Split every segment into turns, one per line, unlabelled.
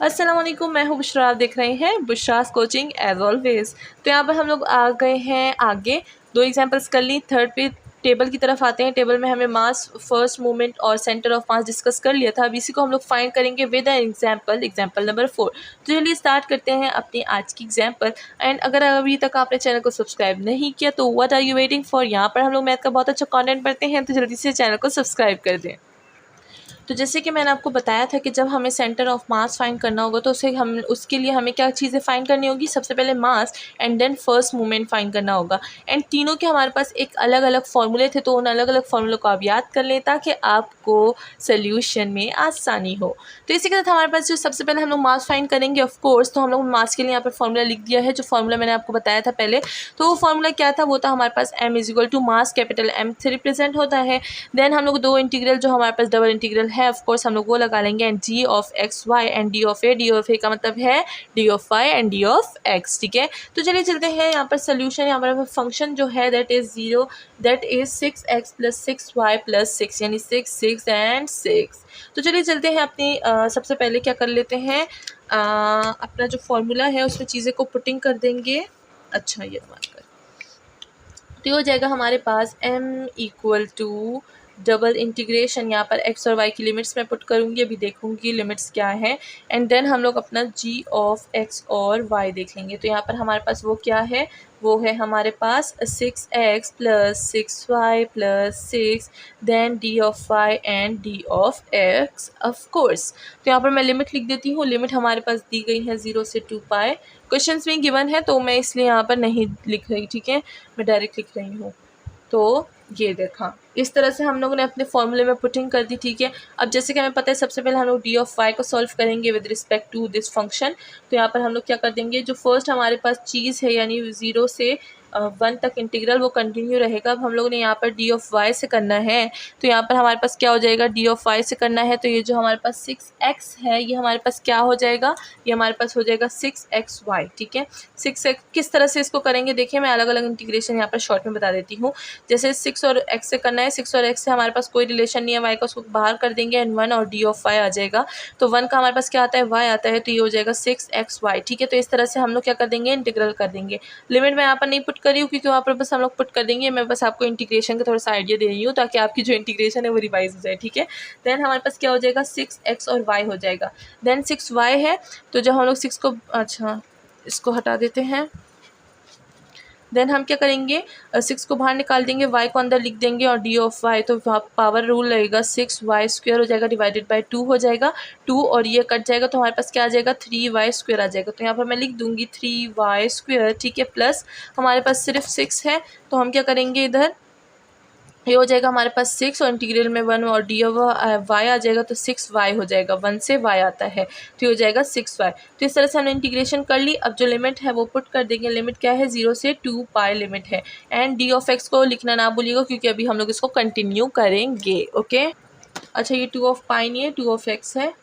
अस्सलाम वालेकुम, मैं हूँ बुशरा। आप देख रहे हैं बुशरास कोचिंग एज ऑलवेज़। तो यहाँ पर हम लोग आ गए हैं आगे। दो एग्जांपल्स कर ली। थर्ड पे टेबल की तरफ आते हैं। टेबल में हमें मास, फर्स्ट मूवमेंट और सेंटर ऑफ मास डिस्कस कर लिया था। अब इसी को हम लोग फाइंड करेंगे विद एन एग्जाम्पल नंबर 4। तो चलिए स्टार्ट करते हैं अपनी आज की एग्जाम्पल। एंड अगर अभी तक आपने चैनल को सब्सक्राइब नहीं किया तो what are you waiting for. यहाँ पर हम लोग मैथ का बहुत अच्छा कॉन्टेंट पढ़ते हैं, तो जल्दी से चैनल को सब्सक्राइब कर दें। तो जैसे कि मैंने आपको बताया था कि जब हमें सेंटर ऑफ मास फाइंड करना होगा तो उसके लिए हमें क्या चीज़ें फाइंड करनी होगी। सबसे पहले mass and then first movement find करना होगा। एंड तीनों के हमारे पास एक अलग अलग फॉर्मूले थे, तो उन अलग अलग फॉर्मूलों को आप याद कर लें ताकि आपको सोल्यूशन में आसानी हो। तो इसी के साथ हमारे पास जो सबसे पहले हम लोग मास फाइंड करेंगे ऑफ कोर्स, तो हम लोग मास के लिए यहाँ पर फॉर्मूला लिख दिया है। जो फॉर्मूला मैंने आपको बताया था पहले, तो वो फॉर्मूला क्या था, वो था हमारे पास m is equal to mass capital M से रिप्रेजेंट होता है। देन हम लोग दो इंटीग्रल जो हमारे पास डबल इंटीग्रल है ऑफ कोर्स हम लोग वो लगा लेंगे। And g of x y and d of a का मतलब है d of y and d of x। ठीक है, तो चलिए चलते हैं यहाँ पर सोल्यूशन। यहाँ पर फंक्शन जो है that is 6x plus 6y plus 6 यानी 6 6 एंड 6। तो चलिए चलते हैं अपनी सबसे पहले क्या कर लेते हैं, अपना जो फॉर्मूला है उसमें चीज़ें को पुटिंग कर देंगे। अच्छा, ये मार्कर तो ये हो जाएगा हमारे पास m equal to double integration, यहाँ पर x और y की लिमिट्स मैं पुट करूँगी, अभी देखूँगी लिमिट्स क्या है। एंड देन हम लोग अपना g ऑफ x और y देख लेंगे। तो यहाँ पर हमारे पास वो क्या है, वो है हमारे पास 6x plus 6y plus 6 then d of y and d of x of course. तो यहाँ पर मैं लिमिट लिख देती हूँ। लिमिट हमारे पास दी गई है 0 से 2 पाई। क्वेश्चंस में गिवन है तो मैं इसलिए यहाँ पर नहीं लिख रही, ठीक है, मैं डायरेक्ट लिख रही हूँ। तो ये देखा, इस तरह से हम लोगों ने अपने फॉर्मूले में पुटिंग कर दी। ठीक है, अब जैसे कि हमें पता है सबसे पहले हम लोग डी ऑफ वाई को सॉल्व करेंगे with respect to this function. तो यहाँ पर हम लोग क्या कर देंगे, जो फर्स्ट हमारे पास चीज़ है यानी 0 से 1 तक इंटीग्रल वो कंटिन्यू रहेगा। अब हम लोगों ने यहाँ पर डी ऑफ वाई से करना है, तो यहाँ पर हमारे पास क्या हो जाएगा, डी ऑफ वाई से करना है। तो ये जो हमारे पास 6x है ये हमारे पास क्या हो जाएगा, ये हमारे पास हो जाएगा 6xy। ठीक है, 6x किस तरह से इसको करेंगे देखिए, मैं अलग अलग इंटीग्रेशन यहाँ पर शॉर्ट में बता देती हूँ। जैसे 6 और x से करना है, 6 और x से हमारे पास कोई रिलेशन नहीं है, y का उसको बाहर कर देंगे एंड 1 और d ऑफ y आ जाएगा। तो 1 का हमारे पास क्या आता है, y आता है, तो ये हो जाएगा 6xy। ठीक है, तो इस तरह से हम लोग क्या कर देंगे, इंटीग्रल कर देंगे। लिमिट मैं यहाँ पर नहीं पुट कर रही हूँ क्योंकि वहाँ पर बस हम लोग पुट कर देंगे। मैं बस आपको इंटीग्रेशन का थोड़ा सा आइडिया दे रही हूँ ताकि आपकी जो इंटीग्रेशन है वो रिवाइज हो जाए। ठीक है, देन हमारे पास क्या हो जाएगा, 6x और y हो जाएगा। देन 6y है, तो जब हम लोग 6 को, अच्छा इसको हटा देते हैं। देन हम क्या करेंगे, 6 को बाहर निकाल देंगे, y को अंदर लिख देंगे और d ऑफ y, तो पावर रूल लगेगा 6y² हो जाएगा डिवाइडेड बाय 2 हो जाएगा। 2 और ये कट जाएगा तो हमारे पास क्या आ जाएगा, 3y² आ जाएगा। तो यहाँ पर मैं लिख दूंगी 3y²। ठीक है, प्लस हमारे पास सिर्फ 6 है तो हम क्या करेंगे, इधर ये हो जाएगा हमारे पास 6 और इंटीग्रल में 1 और डी वाई आ जाएगा तो 6y हो जाएगा। 1 से y आता है तो ये हो जाएगा 6y। तो इस तरह से हमने इंटीग्रेशन कर ली। अब जो लिमिट है वो पुट कर देंगे। लिमिट क्या है, 0 से 2 पाई लिमिट है। एंड डी ऑफ एक्स को लिखना ना भूलिएगा क्योंकि अभी हम लोग इसको कंटिन्यू करेंगे। ओके, अच्छा ये 2 ऑफ पाई नहीं है, 2 ऑफ एक्स है।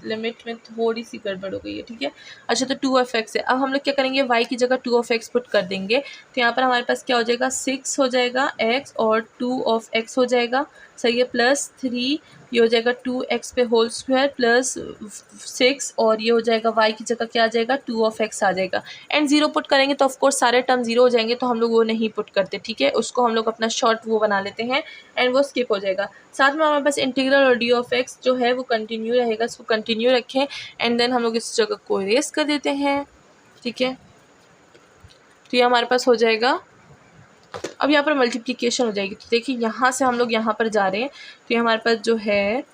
लिमिट में थोड़ी सी गड़बड़ हो गई है। ठीक है, अच्छा तो 2 ऑफ एक्स है। अब हम लोग क्या करेंगे, y की जगह 2 ऑफ एक्स पुट कर देंगे। तो यहाँ पर हमारे पास क्या हो जाएगा, 6 हो जाएगा x और 2 ऑफ x हो जाएगा, सही है, प्लस 3 ये हो जाएगा 2x पे होल स्क्वायर प्लस 6 और ये हो जाएगा y की जगह क्या आ जाएगा, 2 ऑफ x आ जाएगा। एंड 0 पुट करेंगे तो ऑफकोर्स सारे टर्म 0 हो जाएंगे, तो हम लोग वो नहीं पुट करते। ठीक है, उसको हम लोग अपना शॉर्ट वो बना लेते हैं एंड वो स्किप हो जाएगा। साथ में हमारे पास इंटीग्रल और डी ऑफ एक्स जो है वो कंटिन्यू रहेगा, इसको कंटिन्यू रखें एंड देन हम लोग इस जगह को इरेज कर देते हैं। ठीक है, तो ये हमारे पास हो जाएगा। अब यहाँ पर मल्टीप्लिकेशन हो जाएगी, तो देखिए यहाँ से हम लोग यहाँ पर जा रहे हैं तो ये हमारे पास जो है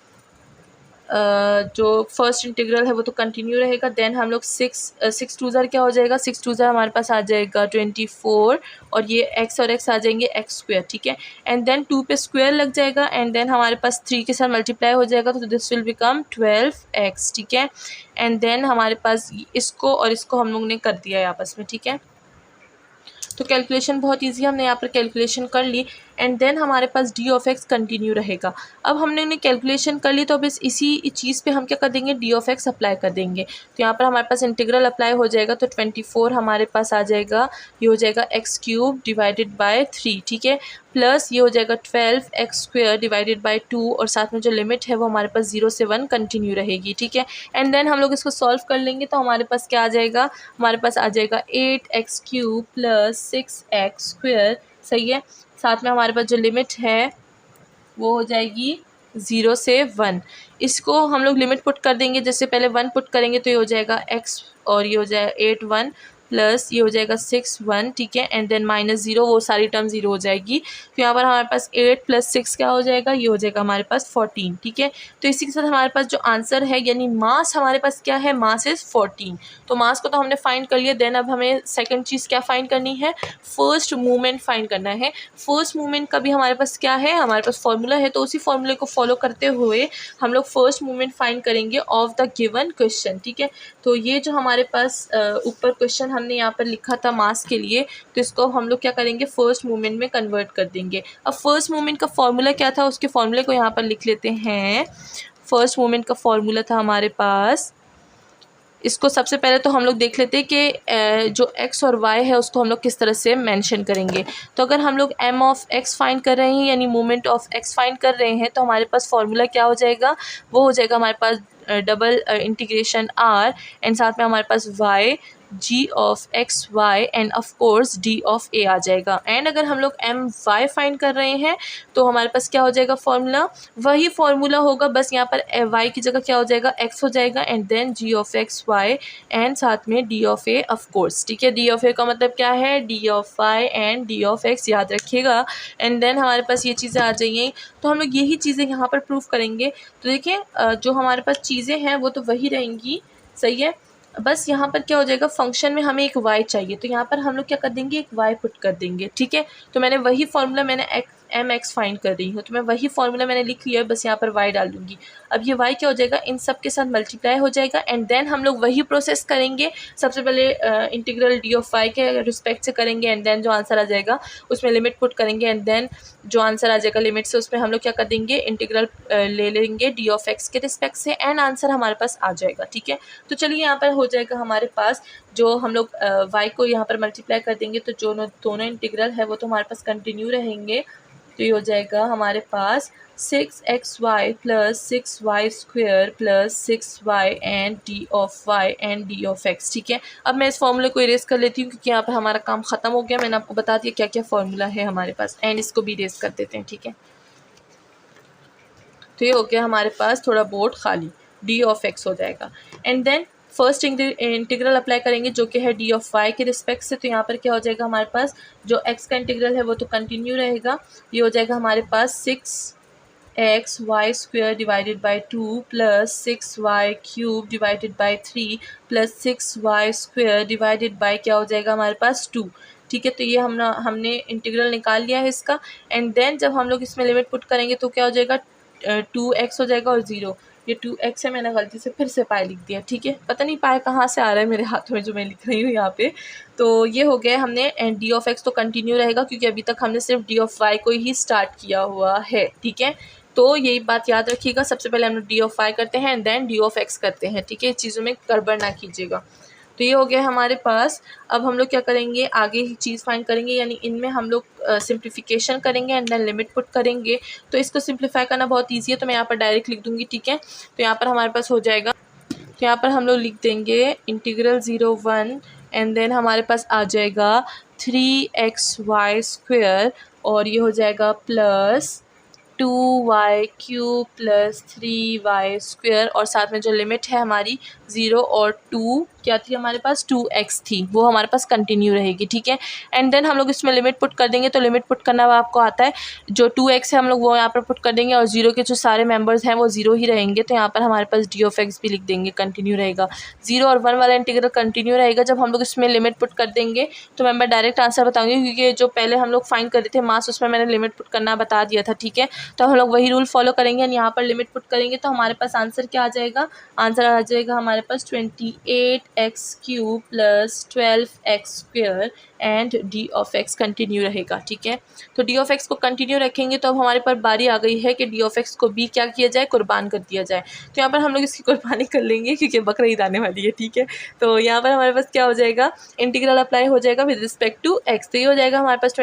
जो फर्स्ट इंटीग्रल है वो तो कंटिन्यू रहेगा। देन हम लोग 6 2 क्या हो जाएगा, 6 2 हमारे पास आ जाएगा 24 और ये x और x आ जाएंगे x²। ठीक है, एंड देन 2 पे स्क्वायर लग जाएगा एंड देन हमारे पास 3 के साथ मल्टीप्लाई हो जाएगा तो दिस विल बिकम 12x। ठीक है, एंड देन हमारे पास इसको और इसको हम लोग ने कर दिया है आपस में। ठीक है, तो कैलकुलेशन बहुत ईजी, हमने यहाँ पर कैलकुलेशन कर ली एंड देन हमारे पास डी ऑफ एक्स कंटिन्यू रहेगा। अब हमने कैलकुलेशन कर ली तो अब इसी चीज़ पे हम क्या कर देंगे, डी ऑफ एक्स अप्लाई कर देंगे। तो यहाँ पर हमारे पास इंटीग्रल अप्लाई हो जाएगा, तो 24 हमारे पास आ जाएगा, ये हो जाएगा एक्स क्यूब डिवाइडेड बाय 3, ठीक है, प्लस ये हो जाएगा 12 एक्स स्क्वायर डिवाइडेड बाय 2 और साथ में जो लिमिट है वो हमारे पास 0 से 1 कंटिन्यू रहेगी, ठीक है। एंड देन हम लोग इसको सॉल्व कर लेंगे तो हमारे पास क्या आ जाएगा, हमारे पास आ जाएगा 8 x cube plus 6 x square, सही है। साथ में हमारे पास जो लिमिट है वो हो जाएगी 0 से 1। इसको हम लोग लिमिट पुट कर देंगे, जैसे पहले 1 पुट करेंगे तो ये हो जाएगा x और ये हो जाएगा 8 1 प्लस ये हो जाएगा 6 1, ठीक है, एंड देन माइनस 0, वो सारी टर्म 0 हो जाएगी। तो यहाँ पर हमारे पास 8 प्लस 6 क्या हो जाएगा, ये हो जाएगा हमारे पास 14, ठीक है। तो इसी के साथ हमारे पास जो आंसर है यानी मास हमारे पास क्या है, मास इज़ 14। तो मास को तो हमने फाइंड कर लिया, देन अब हमें सेकंड चीज़ क्या फाइंड करनी है, फर्स्ट मूवमेंट फाइंड करना है। फर्स्ट मूवमेंट का भी हमारे पास क्या है, हमारे पास फॉर्मूला है, तो उसी फॉर्मूले को फॉलो करते हुए हम लोग फर्स्ट मूवमेंट फाइंड करेंगे ऑफ द गिवन क्वेश्चन, ठीक है। तो ये जो हमारे पास ऊपर क्वेश्चन हमने यहाँ पर लिखा था मास के लिए, तो इसको हम लोग क्या करेंगे, फर्स्ट मूवमेंट में कन्वर्ट कर देंगे। अब फर्स्ट मूवमेंट का फॉर्मूला क्या था, उसके फॉर्मूले को यहाँ पर लिख लेते हैं। फर्स्ट मूवमेंट का फॉर्मूला था हमारे पास, इसको सबसे पहले तो हम लोग देख लेते हैं कि जो x और y है उसको हम लोग किस तरह से मेंशन करेंगे। तो अगर हम लोग m ऑफ x फाइंड कर रहे हैं यानी मोमेंट ऑफ x फाइंड कर रहे हैं तो हमारे पास फॉर्मूला क्या हो जाएगा, वो हो जाएगा हमारे पास डबल इंटीग्रेशन r एंड साथ में हमारे पास y g of x y and of course d of a आ जाएगा। एंड अगर हम लोग एम वाई फाइंड कर रहे हैं तो हमारे पास क्या हो जाएगा फॉर्मूला, वही फॉर्मूला होगा, बस यहाँ पर y की जगह क्या हो जाएगा, x हो जाएगा and then g of x y and साथ में d of a of course, ठीक है। d ऑफ a का मतलब क्या है, d of y and d of x, याद रखिएगा। एंड देन हमारे पास ये चीज़ें आ जाइए, तो हम लोग यही चीज़ें यहाँ पर प्रूफ करेंगे। तो देखिए जो हमारे पास चीज़ें हैं वो तो वही रहेंगी, सही है। बस यहाँ पर क्या हो जाएगा, फंक्शन में हमें एक y चाहिए, तो यहाँ पर हम लोग क्या कर देंगे, एक y पुट कर देंगे, ठीक है। तो मैंने वही फॉर्मूला, मैंने एम एक्स फाइंड कर रही हूँ तो मैं वही फॉर्मूला मैंने लिख लिया है, बस यहाँ पर y डाल दूँगी। अब ये y क्या हो जाएगा, इन सब के साथ मल्टीप्लाई हो जाएगा एंड देन हम लोग वही प्रोसेस करेंगे। सबसे पहले इंटीग्रल d ऑफ y के रिस्पेक्ट से करेंगे एंड देन जो आंसर आ जाएगा उसमें लिमिट पुट करेंगे एंड देन जो आंसर आ जाएगा लिमिट से उसमें हम लोग क्या कर देंगे, इंटीग्रल ले लेंगे d ऑफ x के रिस्पेक्ट से एंड आंसर हमारे पास आ जाएगा, ठीक है। तो चलिए यहाँ पर हो जाएगा हमारे पास, जो हम लोग y को यहाँ पर मल्टीप्लाई कर देंगे तो जो दोनों इंटीग्रल है वो तो हमारे पास कंटिन्यू रहेंगे। तो ये हो जाएगा हमारे पास 6xy plus 6y square plus 6y and d of y and d of x, ठीक है। अब मैं इस फॉर्मूले को इरेज कर लेती हूँ क्योंकि यहाँ पर हमारा काम ख़त्म हो गया। मैंने आपको बता दिया क्या क्या फॉर्मूला है हमारे पास एंड इसको भी इरेज कर देते हैं, ठीक है। तो ये हो गया हमारे पास थोड़ा बोर्ड खाली, d ऑफ x हो जाएगा and then first integral apply करेंगे जो कि है d ऑफ y के रिस्पेक्ट से। तो यहाँ पर क्या हो जाएगा हमारे पास, जो x का इंटीग्रल है वो तो कंटिन्यू रहेगा, ये हो जाएगा हमारे पास 6xy square divided by 2 plus 6y cube divided by 3 plus 6y square divided by क्या हो जाएगा हमारे पास 2, ठीक है। तो ये हमने इंटीग्रल निकाल लिया है इसका एंड देन जब हम लोग इसमें लिमिट पुट करेंगे तो क्या हो जाएगा, 2x हो जाएगा और 0, ये 2x है, मैंने गलती से फिर से पाई लिख दिया, ठीक है। पता नहीं पाई कहाँ से आ रहा है मेरे हाथों में जो मैं लिख रही हूँ यहाँ पे। तो ये हो गया हमने, एंड d ऑफ x तो कंटिन्यू रहेगा क्योंकि अभी तक हमने सिर्फ d ऑफ y को ही स्टार्ट किया हुआ है, ठीक है। तो यही बात याद रखिएगा, सबसे पहले हम लोग d ऑफ y करते हैं and then d of x करते हैं, ठीक है। चीज़ों में गड़बड़ ना कीजिएगा। तो ये हो गया हमारे पास। अब हम लोग क्या करेंगे, आगे ही चीज़ फाइंड करेंगे, यानी इनमें हम लोग सिंप्लीफिकेशन करेंगे एंड देन लिमिट पुट करेंगे। तो इसको सिंप्लीफाई करना बहुत ईजी है, तो मैं यहाँ पर डायरेक्ट लिख दूँगी, ठीक है। तो यहाँ पर हमारे पास हो जाएगा, तो यहाँ पर हम लोग लिख देंगे इंटीग्रल 0 1 एंड देन हमारे पास आ जाएगा 3xy स्क्वायर और ये हो जाएगा plus 2y cube plus 3y square और साथ में जो लिमिट है हमारी 0 और 2 क्या थी हमारे पास, 2x थी, वो हमारे पास कंटिन्यू रहेगी, ठीक है। एंड देन हम लोग इसमें लिमिट पुट कर देंगे, तो लिमिट पुट करना वो आपको आता है, जो 2x है हम लोग वो यहाँ पर पुट कर देंगे और 0 के जो सारे मेंबर्स हैं वो 0 ही रहेंगे। तो यहाँ पर हमारे पास d ऑफ x भी लिख देंगे, कंटिन्यू रहेगा। 0 और 1 वाला इंटीग्रल कंटिन्यू रहेगा। जब हम लोग इसमें लिमिट पुट कर देंगे तो मैं डायरेक्ट आंसर बताऊँगी क्योंकि जो पहले हम लोग फाइंड कर रहे थे मास, उसमें मैंने लिमिट पुट करना बता दिया था, ठीक है। तो हम लोग वही रूल फॉलो करेंगे, यहाँ पर लिमिट पुट करेंगे तो हमारे पास आंसर क्या आ जाएगा, आंसर आ जाएगा हमारे हमारे पास 28x³ plus 12x² and D of x continue रहेगा। ठीक है, तो डी ऑफ एक्स को कंटिन्यू रखेंगे तो अब हमारे पास बारी आ गई है कि डी ऑफ एक्स को भी क्या किया जाए, कुर्बान कर दिया जाए। तो यहाँ पर हम लोग इसकी कुर्बानी कर लेंगे क्योंकि बकरा ईद आने वाली है। ठीक है, तो यहाँ पर हमारे पास क्या हो जाएगा, इंटीग्रल अप्लाई हो जाएगा विद रिस्पेक्ट टू एक्स। तो ये हो जाएगा हमारे पास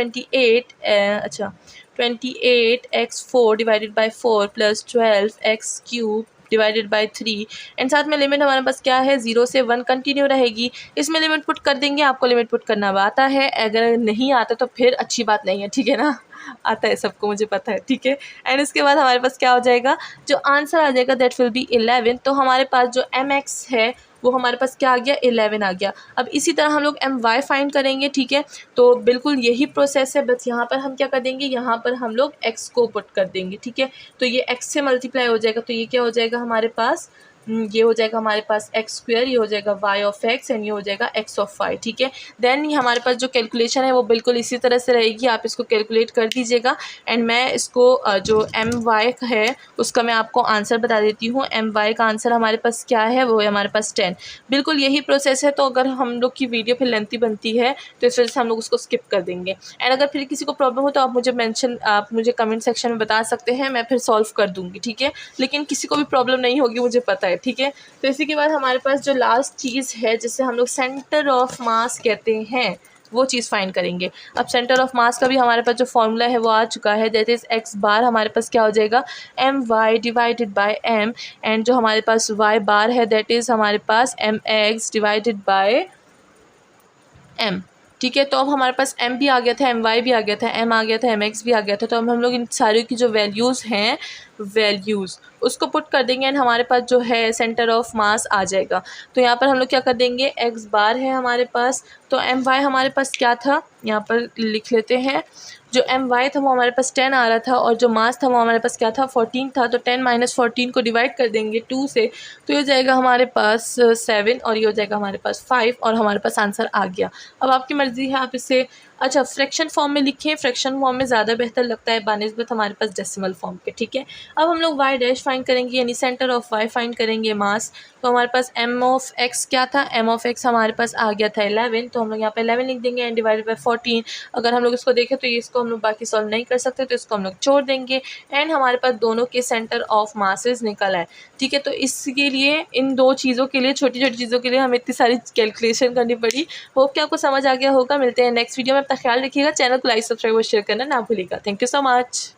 28x4 divided by 4 plus 12x³ divided by 3 and साथ में लिमिट हमारे पास क्या है, 0 से 1 कंटिन्यू रहेगी। इसमें लिमिट पुट कर देंगे, आपको लिमिट पुट करना आता है, अगर नहीं आता तो फिर अच्छी बात नहीं है। ठीक है ना, आता है सबको, मुझे पता है। ठीक है, एंड इसके बाद हमारे पास क्या हो जाएगा, जो आंसर आ जाएगा दैट विल बी 11। तो हमारे पास जो mx है वो हमारे पास क्या आ गया, 11 आ गया। अब इसी तरह हम लोग my फाइंड करेंगे। ठीक है, तो बिल्कुल यही प्रोसेस है, बस यहाँ पर हम क्या कर देंगे, यहाँ पर हम लोग x को पुट कर देंगे। ठीक है, तो ये x से मल्टीप्लाई हो जाएगा, तो ये क्या हो जाएगा हमारे पास, ये हो जाएगा हमारे पास x², ये हो जाएगा y ऑफ x एंड ये हो जाएगा x ऑफ y। ठीक है, देन हमारे पास जो कैलकुलेशन है वो बिल्कुल इसी तरह से रहेगी, आप इसको कैलकुलेट कर दीजिएगा। एंड मैं इसको जो my है उसका मैं आपको आंसर बता देती हूँ। my का आंसर हमारे पास क्या है, वो है हमारे पास 10। बिल्कुल यही प्रोसेस है, तो अगर हम लोग की वीडियो फिर लेंथी बनती है तो इस वजह से हम लोग उसको स्किप कर देंगे। एंड अगर फिर किसी को प्रॉब्लम हो तो आप मुझे कमेंट सेक्शन में बता सकते हैं, मैं फिर सॉल्व कर दूँगी। ठीक है, लेकिन किसी को भी प्रॉब्लम नहीं होगी, मुझे पता है। ठीक है, तो इसी के बाद हमारे पास जो लास्ट चीज़ है जिसे हम लोग सेंटर ऑफ मास कहते हैं, वो चीज़ फाइंड करेंगे। अब सेंटर ऑफ मास का भी हमारे पास जो फॉर्मूला है वो आ चुका है, दैट इज़ x बार हमारे पास क्या हो जाएगा, my divided by m and जो हमारे पास y बार है दैट इज़ हमारे पास mx डिवाइडेड बाय m। ठीक है, तो अब हमारे पास m भी आ गया था, my भी आ गया था, m आ गया था, mx भी आ गया था। तो अब हम लोग इन सारी की जो वैल्यूज़ हैं, वैल्यूज़ उसको पुट कर देंगे एंड हमारे पास जो है सेंटर ऑफ मास आ जाएगा। तो यहाँ पर हम लोग क्या कर देंगे, x बार है हमारे पास, तो my हमारे पास क्या था, यहाँ पर लिख लेते हैं। जो my था वो हमारे पास 10 आ रहा था और जो मास था वो हमारे पास क्या था, 14 था। तो 10 माइनस 14 को डिवाइड कर देंगे 2 से, तो ये हो जाएगा हमारे पास 7 और ये हो जाएगा हमारे पास 5 और हमारे पास आंसर आ गया। अब आपकी मर्ज़ी है, आप इसे अच्छा फ्रैक्शन फॉर्म में लिखें, फ्रैक्शन फॉर्म में ज़्यादा बेहतर लगता है बानिस्बत हमारे पास डेसिमल फॉर्म के। ठीक है, अब हम लोग y डैश फाइंड करेंगे, यानी सेंटर ऑफ y फाइंड करेंगे, मास। तो हमारे पास m ऑफ x क्या था, m ऑफ x हमारे पास आ गया था 11, तो हम लोग यहाँ पे 11 लिख देंगे एंड डिवाइडेड बाय 14। अगर हम लोग इसको देखें तो ये इसको हम लोग बाकी सॉल्व नहीं कर सकते, तो इसको हम लोग छोड़ देंगे एंड हमारे पास दोनों के सेंटर ऑफ मासेस निकल आए। ठीक है, तो इसके लिए इन दो चीज़ों के लिए, छोटी छोटी चीज़ों के लिए हमें इतनी सारी कैलकुलेशन करनी पड़ी। होप कि आपको समझ आ गया होगा। मिलते हैं नेक्स्ट वीडियो में, अपना ख्याल रखिएगा, चैनल को लाइक सब्सक्राइब और शेयर करना ना भूलिएगा। Thank you so much.